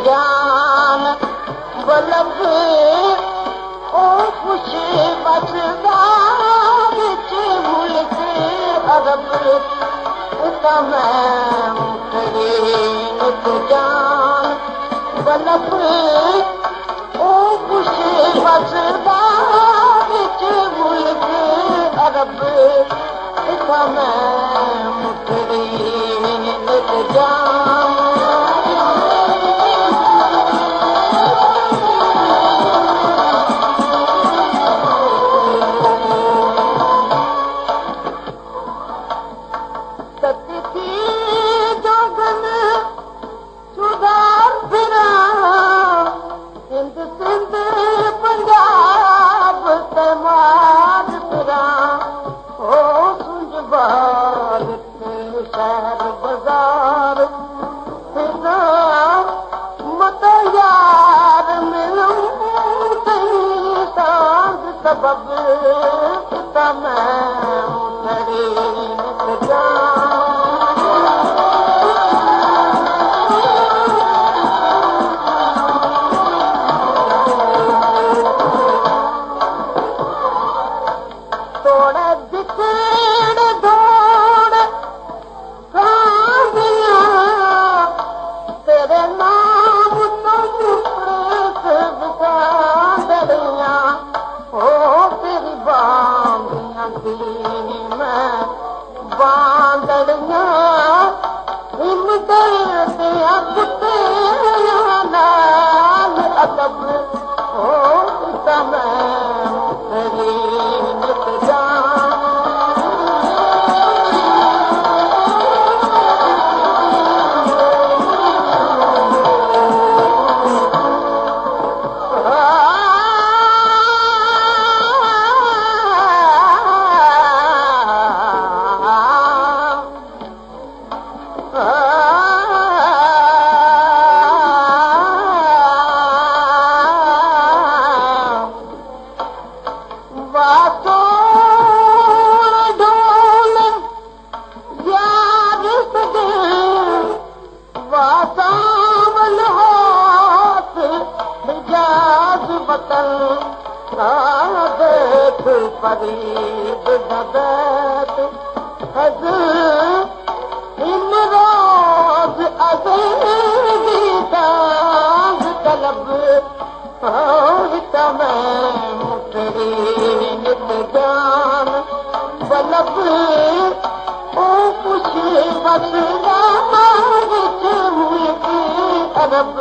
जान बलब ओ खुश बसदा विच मुल्क अरब तमाम तरीन जान बलब ओ खुश बसदा विच मुल्क अरब तमाम तरीन जान शहर बाजार मत यार मिलूं तेरी सांग सबब तमाम तरीन जान तोड़े दिखेड़ दौड़ तेरे नाम हो तेरी बांदियां दी मैं बांदड़ियां हिमदर्दियां कुत्तियां नाल अदब हो तमाम तरीन जान फरीद दबैत इमरोज अज़ीज़ी सांग तलब हो तमाम तरीन जान बलब ओ खुशी बसदा विच मुल्क अरब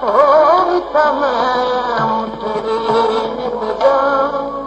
हो तमाम तरीन जान